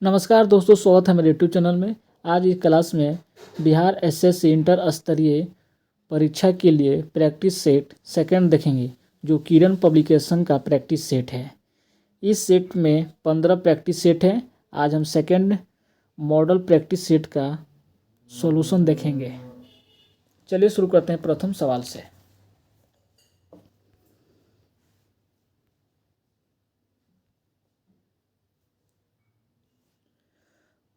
नमस्कार दोस्तों, स्वागत है मेरे यूट्यूब चैनल में। आज इस क्लास में बिहार एसएससी इंटर स्तरीय परीक्षा के लिए प्रैक्टिस सेट सेकंड देखेंगे, जो किरण पब्लिकेशन का प्रैक्टिस सेट है। इस सेट में 15 प्रैक्टिस सेट है। आज हम सेकंड मॉडल प्रैक्टिस सेट का सॉल्यूशन देखेंगे। चलिए शुरू करते हैं प्रथम सवाल से।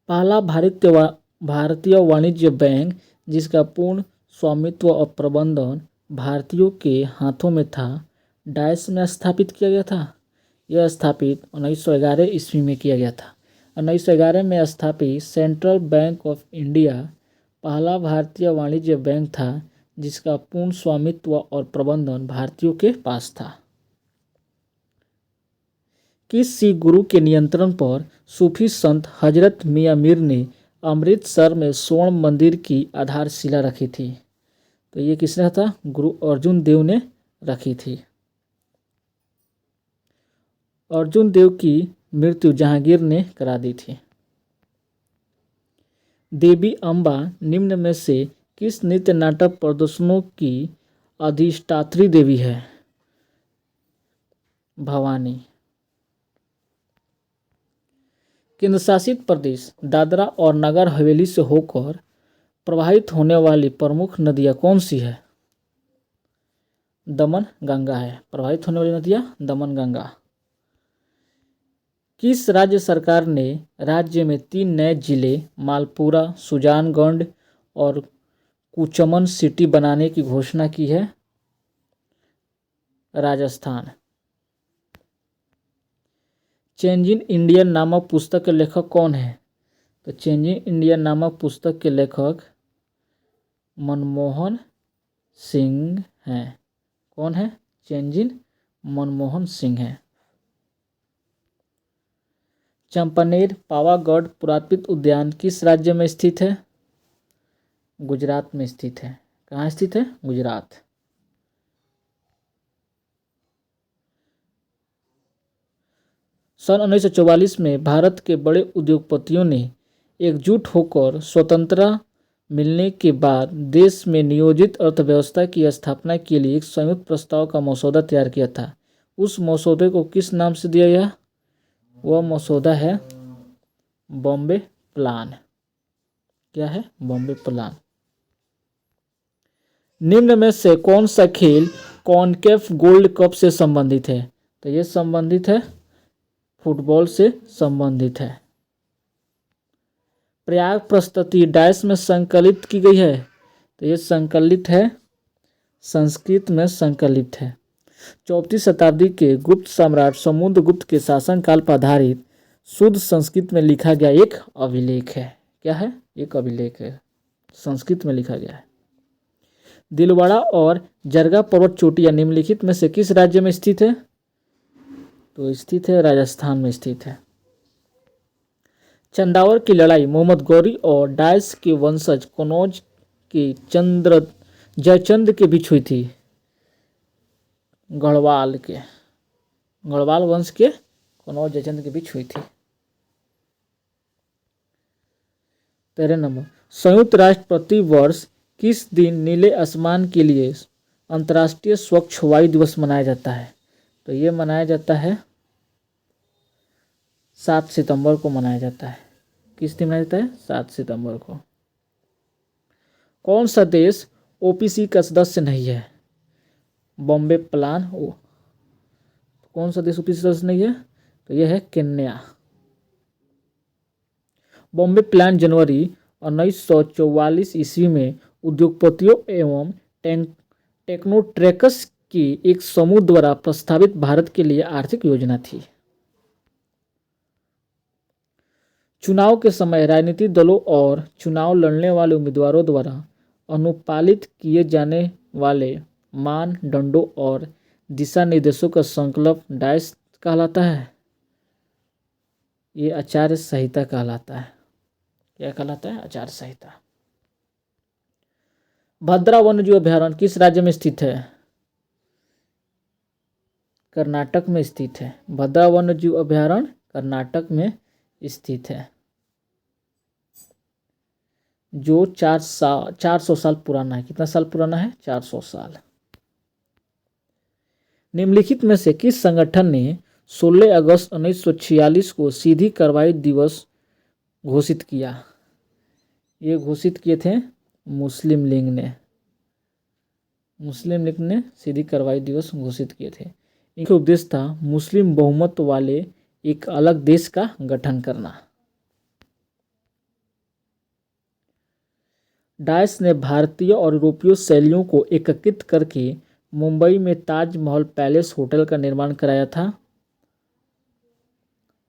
पहला भारतीय वाणिज्य बैंक, जिसका पूर्ण स्वामित्व और प्रबंधन भारतीयों के हाथों में था, डायस में स्थापित किया गया था। यह स्थापित 1911 ईस्वी में किया गया था। 1911 में स्थापित सेंट्रल बैंक ऑफ इंडिया पहला भारतीय वाणिज्य बैंक था, जिसका पूर्ण स्वामित्व और प्रबंधन भारतीयों के पास था। किस सिख गुरु के नियंत्रण पर सूफी संत हजरत मियाँ मीर ने अमृतसर में स्वर्ण मंदिर की आधारशिला रखी थी? तो ये किसने था? गुरु अर्जुन देव ने रखी थी। अर्जुन देव की मृत्यु जहांगीर ने करा दी थी। देवी अम्बा निम्न में से किस नृत्य नाटक प्रदर्शनों की अधिष्ठात्री देवी है? भवानी। केंद्र शासित प्रदेश दादरा और नगर हवेली से होकर प्रवाहित होने वाली प्रमुख नदियाँ कौन सी है? दमन गंगा है। प्रवाहित होने वाली नदियाँ दमन गंगा। किस राज्य सरकार ने राज्य में 3 नए जिले मालपुरा, सुजानगढ़ और कुचमन सिटी बनाने की घोषणा की है? राजस्थान। चेंजिंग इंडिया नामक पुस्तक के लेखक कौन है? तो चेंजिंग इंडिया नामक पुस्तक के लेखक मनमोहन सिंह हैं। कौन है? चेंजिंग मनमोहन सिंह है। चंपानेर पावागढ़ पुरातत्व उद्यान किस राज्य में स्थित है? गुजरात में स्थित है। कहाँ स्थित है? गुजरात। सन 1944 में भारत के बड़े उद्योगपतियों ने एकजुट होकर स्वतंत्रता मिलने के बाद देश में नियोजित अर्थव्यवस्था की स्थापना के लिए एक संयुक्त प्रस्ताव का मसौदा तैयार किया था। उस मसौदे को किस नाम से दिया गया? वह मसौदा है बॉम्बे प्लान। क्या है? बॉम्बे प्लान। निम्न में से कौन सा खेल कॉनकेफ गोल्ड कप से संबंधित है? तो ये संबंधित है, फुटबॉल से संबंधित है। प्रयाग प्रस्तुति डैश में संकलित की गई है? तो ये संकलित है, संस्कृत में संकलित है। 34वीं शताब्दी के गुप्त सम्राट समुद्रगुप्त के शासनकाल पर आधारित शुद्ध संस्कृत में लिखा गया एक अभिलेख है। क्या है? एक अभिलेख है, संस्कृत में लिखा गया है। दिलवाड़ा और जरगा पर्वत चोटियां निम्नलिखित में से किस राज्य में स्थित है? तो स्थित है राजस्थान में स्थित है। चंदावर की लड़ाई मोहम्मद गौरी और डायस के वंशज कनौज के जयचंद के बीच हुई थी। गढ़वाल वंश के कनौज जयचंद के बीच हुई थी। 13 नंबर, संयुक्त राष्ट्र प्रति वर्ष किस दिन नीले आसमान के लिए अंतर्राष्ट्रीय स्वच्छ वायु दिवस मनाया जाता है? तो ये मनाया जाता है 7 सितंबर को मनाया जाता है। किस दिन मनाया जाता है? 7 सितंबर को। कौन सा देश ओपीसी का सदस्य नहीं है? बॉम्बे प्लान। कौन सा देश ओपीसी सदस्य नहीं है? तो यह है केन्या। बॉम्बे प्लान जनवरी 1944 ईस्वी में उद्योगपतियों एवं टेक्नोट्रैकर्स की एक समूह द्वारा प्रस्तावित भारत के लिए आर्थिक योजना थी। चुनाव के समय राजनीतिक दलों और चुनाव लड़ने वाले उम्मीदवारों द्वारा अनुपालित किए जाने वाले मानदंडों और दिशा निर्देशों का संकल्प डायस कहलाता है। ये आचार्य संहिता कहलाता है। क्या कहलाता है? आचार्य संहिता। भद्रा वन्यजीव अभयारण्य किस राज्य में स्थित है? कर्नाटक में स्थित है। भद्रा वन्यजीव अभयारण्य कर्नाटक में स्थित है। जो 400 साल पुराना है। कितना साल पुराना है? 400 साल। निम्नलिखित में से किस संगठन ने 16 अगस्त 1946 को सीधी कार्रवाई दिवस घोषित किया? ये घोषित किए थे मुस्लिम लीग ने। मुस्लिम लीग ने सीधी कार्रवाई दिवस घोषित किए थे। इनका उद्देश्य था मुस्लिम बहुमत वाले एक अलग देश का गठन करना। डाइस ने भारतीय और यूरोपीय शैलियों को एकीकृत करके मुंबई में ताजमहल पैलेस होटल का निर्माण कराया था।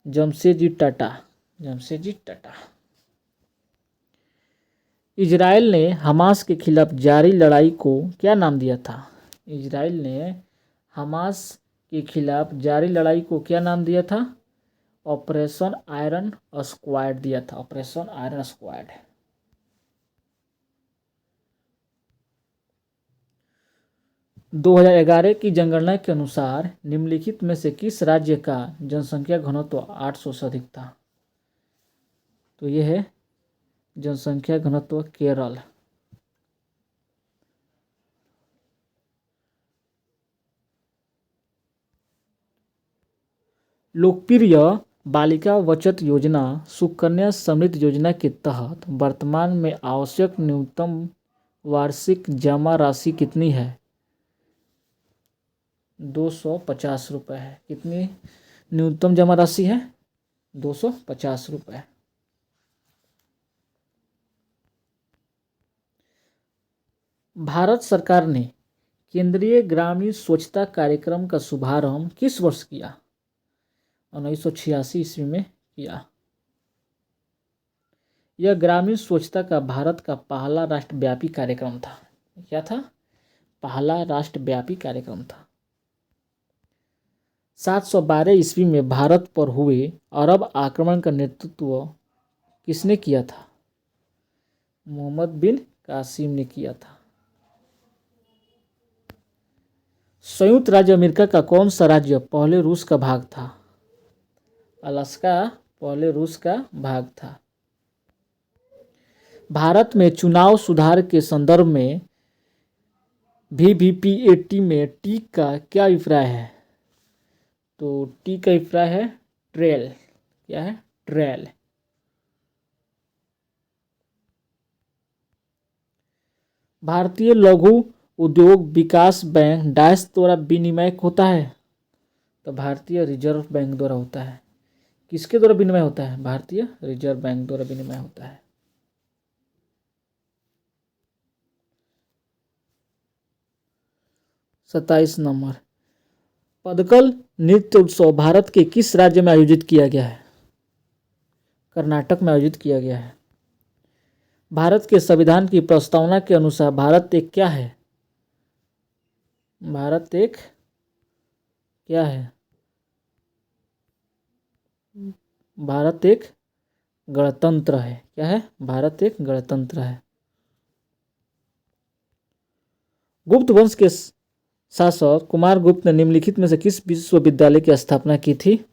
जमशेदजी टाटा। इजराइल ने हमास के खिलाफ जारी लड़ाई को क्या नाम दिया था? इजराइल ने हमास के खिलाफ जारी लड़ाई को क्या नाम दिया था? ऑपरेशन आयरन स्क्वाड दिया था। Operation iron squad. 2011 की जनगणना के अनुसार निम्नलिखित में से किस राज्य का जनसंख्या घनत्व 800 से अधिक था? तो ये है जनसंख्या घनत्व केरल। लोकप्रिय बालिका बचत योजना सुकन्या समृद्धि योजना के तहत वर्तमान में आवश्यक न्यूनतम वार्षिक जमा राशि कितनी है? 250 रुपये है। कितनी न्यूनतम जमा राशि है? 250 रुपये। भारत सरकार ने केंद्रीय ग्रामीण स्वच्छता कार्यक्रम का शुभारंभ किस वर्ष किया? 1986 ईस्वी में किया। यह ग्रामीण स्वच्छता का भारत का पहला राष्ट्रव्यापी कार्यक्रम था। क्या था? पहला राष्ट्रव्यापी कार्यक्रम था। 712 ईस्वी में भारत पर हुए अरब आक्रमण का नेतृत्व किसने किया था? मोहम्मद बिन कासिम ने किया था। संयुक्त राज्य अमेरिका का कौन सा राज्य पहले रूस का भाग था? अलास्का पहले रूस का भाग था। भारत में चुनाव सुधार के संदर्भ में VVPAT में टी का क्या अभिप्राय है? तो टी का अभिप्राय है ट्रेल। क्या है? ट्रेल। भारतीय लघु उद्योग विकास बैंक डाइस द्वारा विनिमय होता है? तो भारतीय रिजर्व बैंक द्वारा होता है। किसके द्वारा विनिमय होता है? भारतीय रिजर्व बैंक द्वारा विनिमय होता है। सत्ताईस नंबर, पदकल नृत्य उत्सव भारत के किस राज्य में आयोजित किया गया है? कर्नाटक में आयोजित किया गया है। भारत के संविधान की प्रस्तावना के अनुसार भारत एक क्या है? भारत एक क्या है? भारत एक गणतंत्र है। क्या है? भारत एक गणतंत्र है। गुप्त वंश के शासक कुमारगुप्त ने निम्नलिखित में से किस विश्वविद्यालय की स्थापना की थी?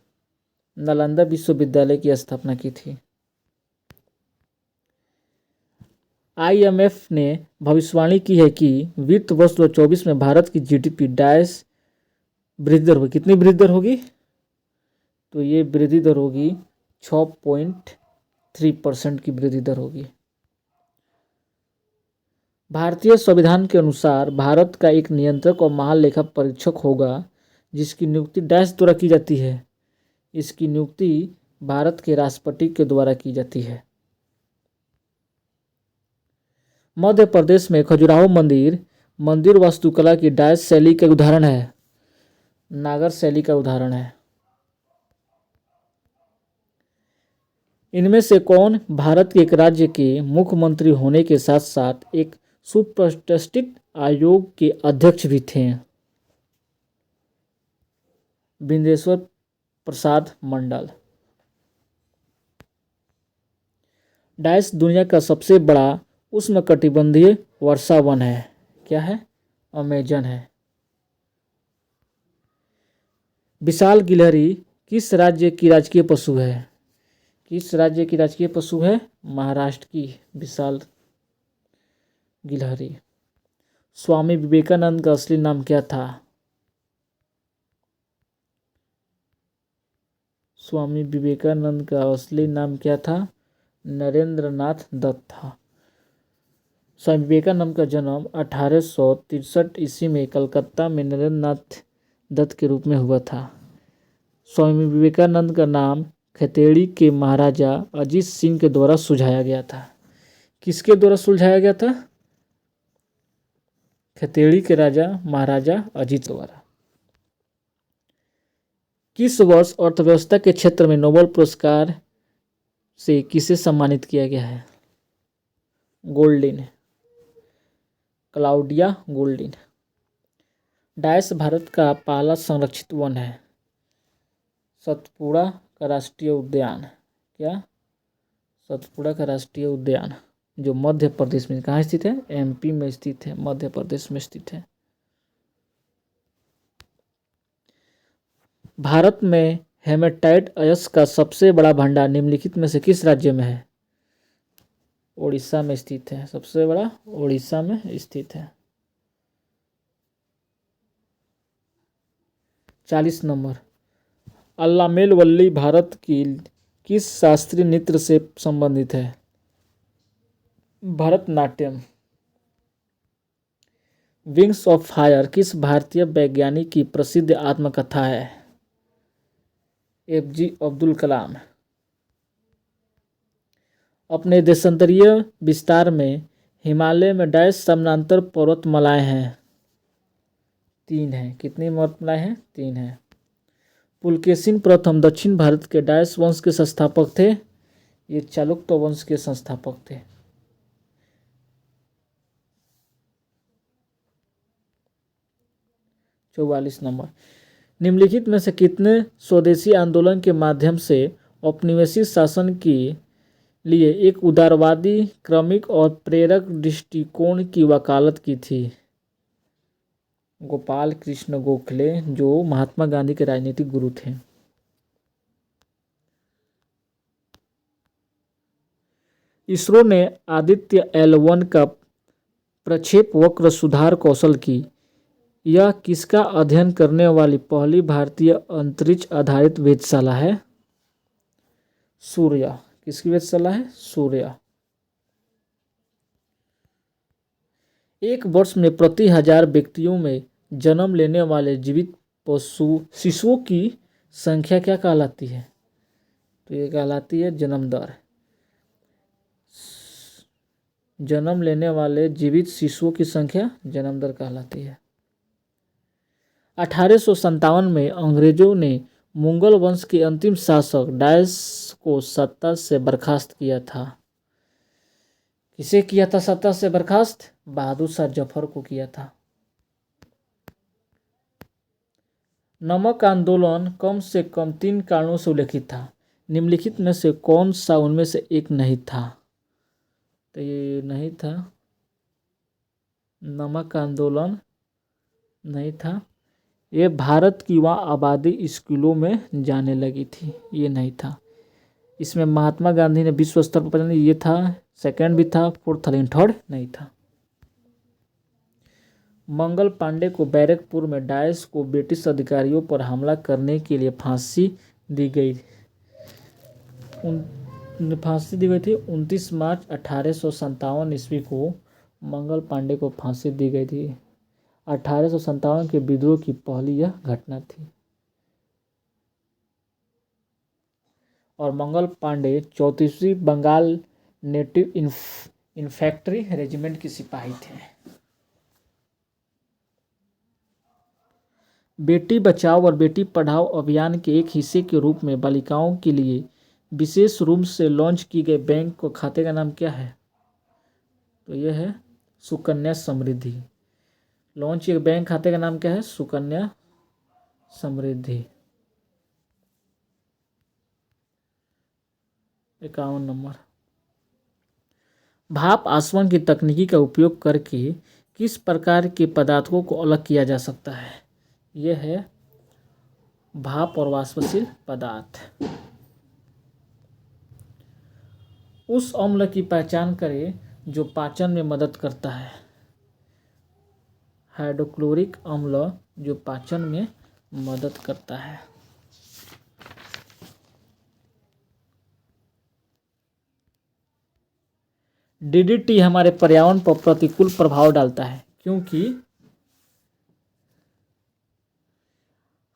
नालंदा विश्वविद्यालय की स्थापना की थी। IMF ने भविष्यवाणी की है कि वित्त वर्ष 2024 में भारत की GDP डाइस वृद्धि दर होगी। कितनी वृद्धि दर होगी? तो ये वृद्धि दर होगी 6.3% की वृद्धि दर होगी। भारतीय संविधान के अनुसार भारत का एक नियंत्रक और महालेखा परीक्षक होगा जिसकी नियुक्ति डैश द्वारा की जाती है। इसकी नियुक्ति भारत के राष्ट्रपति के द्वारा की जाती है। मध्य प्रदेश में खजुराहो मंदिर वास्तुकला की डाइस शैली का उदाहरण है। नागर शैली का उदाहरण है। इनमें से कौन भारत के एक राज्य के मुख्यमंत्री होने के साथ साथ एक सुप्रतिष्ठित आयोग के अध्यक्ष भी थे? बिंदेश्वर प्रसाद मंडल। डाइस दुनिया का सबसे बड़ा उष्णकटिबंधीय वर्षा वन है। क्या है? अमेजन है। विशाल गिलहरी किस राज्य की राजकीय पशु है? किस राज्य की राजकीय पशु है? महाराष्ट्र की विशाल गिलहरी। स्वामी विवेकानंद का असली नाम क्या था? स्वामी विवेकानंद का असली नाम क्या था? नरेंद्रनाथ दत्त था। स्वामी विवेकानंद का जन्म 1863 ईस्वी में कलकत्ता में नरेंद्रनाथ दत्त के रूप में हुआ था। स्वामी विवेकानंद का नाम खतेड़ी के महाराजा अजीत सिंह के द्वारा सुझाया गया था। किसके द्वारा सुलझाया गया था? खतेड़ी के राजा महाराजा अजीत द्वारा। किस वर्ष अर्थव्यवस्था के क्षेत्र में नोबेल पुरस्कार से किसे सम्मानित किया गया है? Goldin, Claudia Goldin. डायस भारत का पहला संरक्षित वन है। सतपुड़ा का राष्ट्रीय उद्यान। क्या? सतपुड़ा का राष्ट्रीय उद्यान जो मध्य प्रदेश में कहाँ स्थित है? एमपी में स्थित है, मध्य प्रदेश में स्थित है। भारत में हेमेटाइट अयस्क का सबसे बड़ा भंडार निम्नलिखित में से किस राज्य में है? ओडिशा में स्थित है। सबसे बड़ा ओडिशा में स्थित है। 40 नंबर। अल्लामेल वल्ली भारत की किस शास्त्रीय नृत्य से संबंधित है? भरतनाट्यम। विंग्स ऑफ फायर किस भारतीय वैज्ञानिक की प्रसिद्ध आत्मकथा है? एपजे अब्दुल कलाम। अपने देशांतरीय विस्तार में हिमालय में डैश समानांतर पर्वतमालाएं हैं? 3 हैं। कितनी पर्वतमालाएं हैं? 3 हैं। पुलकेशिन प्रथम दक्षिण भारत के डैश वंश के संस्थापक थे? ये चालुक्य वंश के संस्थापक थे। चौवालीस नंबर। निम्नलिखित में से कितने स्वदेशी आंदोलन के माध्यम से औपनिवेशिक शासन के लिए एक उदारवादी, क्रमिक और प्रेरक दृष्टिकोण की वकालत की थी? गोपाल कृष्ण गोखले जो महात्मा गांधी के राजनीतिक गुरु थे। इसरो ने आदित्य L1 का प्रक्षेप वक्र सुधार कौशल की यह किसका अध्ययन करने वाली पहली भारतीय अंतरिक्ष आधारित वेधशाला है? सूर्य। किसकी वेधशाला है? सूर्य। एक वर्ष में प्रति 1000 व्यक्तियों में जन्म लेने वाले जीवित शिशुओं की संख्या क्या कहलाती है? तो ये कहलाती है जन्म दर। जन्म लेने वाले जीवित शिशुओं की संख्या जन्म दर कहलाती है। 1857 में अंग्रेजों ने मुगल वंश के अंतिम शासक डायस को सत्ता से बर्खास्त किया था। किसे किया था सत्ता से बर्खास्त? बहादुर शाह जफर को किया था। नमक आंदोलन कम से कम 3 कारणों से उल्लेखित था। निम्नलिखित में से कौन सा उनमें से एक नहीं था? तो ये नहीं था, नमक आंदोलन नहीं था। ये भारत की युवा आबादी स्कूलों में जाने लगी थी, ये नहीं था। इसमें महात्मा गांधी ने विश्व स्तर पर पता नहीं, ये था, सेकंड भी था, फोर्थ था, लेकिन थर्ड नहीं था। मंगल पांडे को बैरकपुर में डायस को ब्रिटिश अधिकारियों पर हमला करने के लिए फांसी दी गई थी। 29 मार्च 1857 ईस्वी को मंगल पांडे को फांसी दी गई थी। 1857 के विद्रोह की पहली यह घटना थी। और मंगल पांडे 34वीं बंगाल नेटिव इन्फैंट्री रेजिमेंट के सिपाही थे। बेटी बचाओ और बेटी पढ़ाओ अभियान के एक हिस्से के रूप में बालिकाओं के लिए विशेष रूप से लॉन्च की गई बैंक को खाते का नाम क्या है? तो यह है सुकन्या समृद्धि। लॉन्च एक बैंक खाते का नाम क्या है? सुकन्या समृद्धि। 51 नंबर। भाप आसवन की तकनीकी का उपयोग करके किस प्रकार के पदार्थों को अलग किया जा सकता है? यह है भाप और वाष्पशील पदार्थ। उस अम्ल की पहचान करें जो पाचन में मदद करता है। हाइड्रोक्लोरिक अम्ल जो पाचन में मदद करता है। डीडीटी हमारे पर्यावरण पर प्रतिकूल प्रभाव डालता है क्योंकि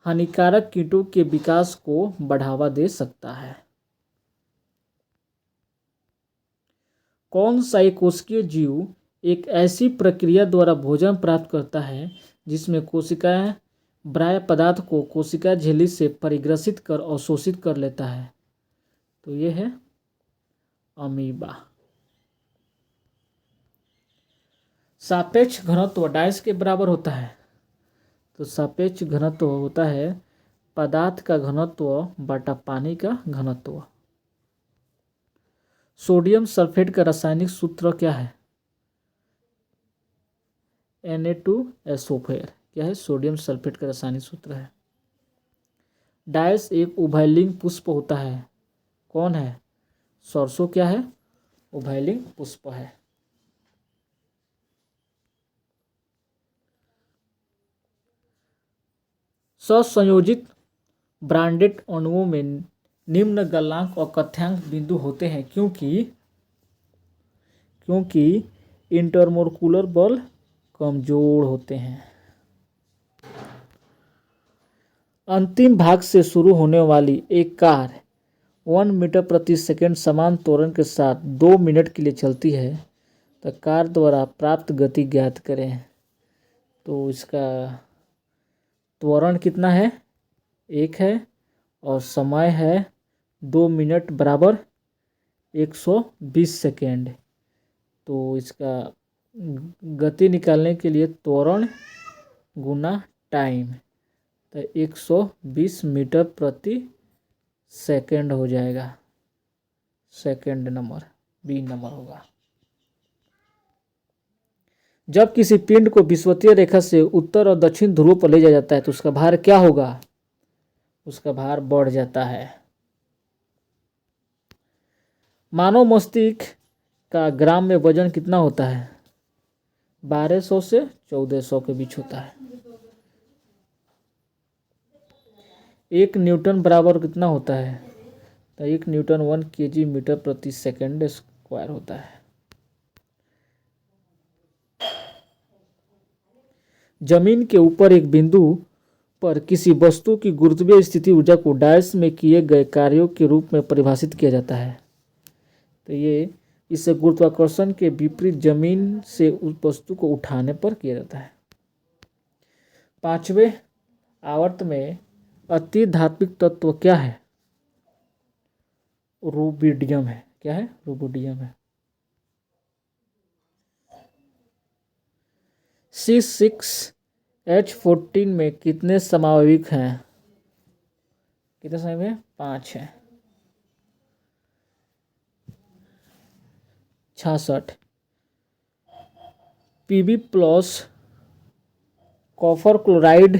हानिकारक कीटों के विकास को बढ़ावा दे सकता है। कौन सा एककोशिकीय जीव एक ऐसी प्रक्रिया द्वारा भोजन प्राप्त करता है जिसमें कोशिकाएं बाह्य पदार्थ को कोशिका झिल्ली से परिग्रसित कर अवशोषित कर लेता है? तो ये है अमीबा। सापेक्ष घनत्व डाइस के बराबर होता है। तो सापेक्ष घनत्व होता है पदार्थ का घनत्व बटा पानी का घनत्व। सोडियम सल्फेट का रासायनिक सूत्र क्या है? Na2SO4। क्या है? सोडियम सल्फेट का रासायनिक सूत्र है। डाइस एक उभयलिंग पुष्प होता है। कौन है? सरसों क्या है? उभयलिंग पुष्प है। ससंयोजित ब्रांडेड अणुओं में निम्न गलनांक और कथ्यांक बिंदु होते हैं क्योंकि इंटरमोलिकुलर बल कमजोर होते हैं। अंतिम भाग से शुरू होने वाली एक कार 1 मीटर प्रति सेकंड समान त्वरण के साथ 2 मिनट के लिए चलती है। तो कार द्वारा प्राप्त गति ज्ञात करें। तो इसका त्वरण कितना है? 1 है और समय है 2 मिनट बराबर 120 सेकेंड। तो इसका गति निकालने के लिए त्वरण गुना टाइम, तो 120 मीटर प्रति सेकेंड हो जाएगा। सेकेंड नंबर बी नंबर होगा। जब किसी पिंड को विषुवतीय रेखा से उत्तर और दक्षिण ध्रुवों पर ले जाया जाता है तो उसका भार क्या होगा? उसका भार बढ़ जाता है। मानव मस्तिष्क का ग्राम में वजन कितना होता है? 1200 से 1400 के बीच होता है। 1 न्यूटन बराबर कितना होता है? तो 1 न्यूटन 1 kg मीटर प्रति सेकंड स्क्वायर होता है। जमीन के ऊपर एक बिंदु पर किसी वस्तु की गुरुत्वीय स्थिति ऊर्जा को डायस में किए गए कार्यों के रूप में परिभाषित किया जाता है। तो ये इसे गुरुत्वाकर्षण के विपरीत जमीन से उस वस्तु को उठाने पर किया जाता है। 5वें आवर्त में अति धात्विक तत्व क्या है? रुबिडियम है। क्या है? रुबिडियम है। C6H14 में कितने समआण्विक हैं? कितने समआण्विक हैं? 5 हैं। 66 Pb प्लस कॉपर क्लोराइड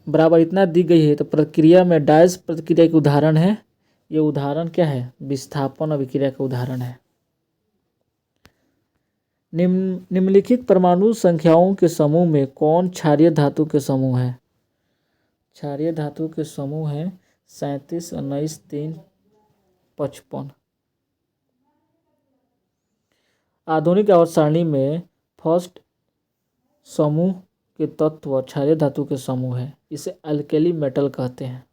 बराबर इतना दी गई है तो प्रक्रिया में डायस प्रतिक्रिया के उदाहरण है। ये उदाहरण क्या है? विस्थापन अभिक्रिया का उदाहरण है। निम्नलिखित परमाणु संख्याओं के समूह में कौन क्षारीय धातु के समूह है? क्षारीय धातु के समूह है 37, 19, 3, 55। आधुनिक आवर्त सारणी में फर्स्ट समूह के तत्व क्षारीय धातु के समूह है। इसे अल्केली मेटल कहते हैं।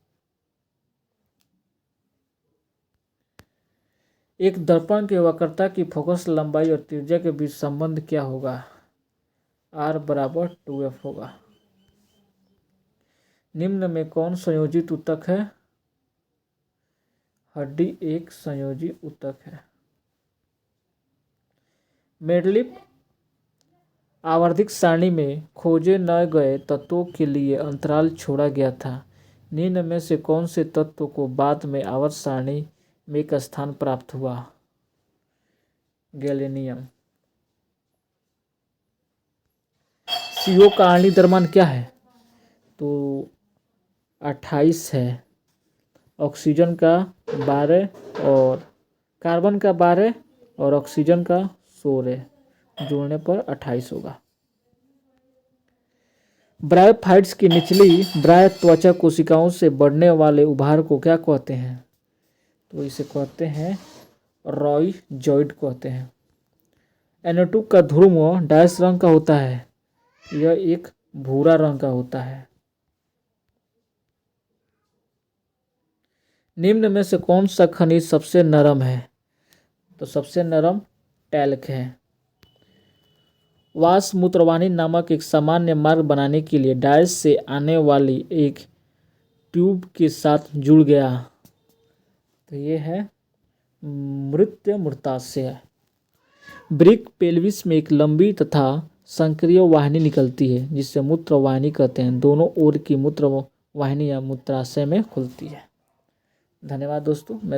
एक दर्पण के वक्रता की फोकस लंबाई और त्रिज्या के बीच संबंध क्या होगा? R बराबर 2F होगा। निम्न में कौन संयोजित ऊतक है? हड्डी एक संयोजी ऊतक है। मेंडलीफ आवर्धिक सारणी में खोजे न गए तत्वों के लिए अंतराल छोड़ा गया था। निम्न में से कौन से तत्व को बाद में आवर्त सारणी में एक स्थान प्राप्त हुआ? गैलेनियम। CO का आणविक द्रव्यमान क्या है? तो 28 है। ऑक्सीजन का 12 और कार्बन का 12 और ऑक्सीजन का 16, जोड़ने पर 28 होगा। ब्रायोफाइट्स की निचली ब्राय त्वचा कोशिकाओं से बढ़ने वाले उभार को क्या कहते हैं? तो इसे कहते हैं रॉयजॉइड कहते हैं। NO2 का ध्रुव डैश रंग का होता है, यह एक भूरा रंग का होता है। निम्न में से कौन सा खनिज सबसे नरम है? तो सबसे नरम टैल्क है। वाष्प मूत्रवाहिनी नामक एक सामान्य मार्ग बनाने के लिए डायस से आने वाली एक ट्यूब के साथ जुड़ गया। तो ये है मूत्राशय। ब्रिक पेल्विस में एक लंबी तथा संक्रिय वाहिनी निकलती है जिसे मूत्रवाहिनी कहते हैं। दोनों ओर की मूत्रवाहिनी या मूत्राशय में खुलती है। धन्यवाद दोस्तों।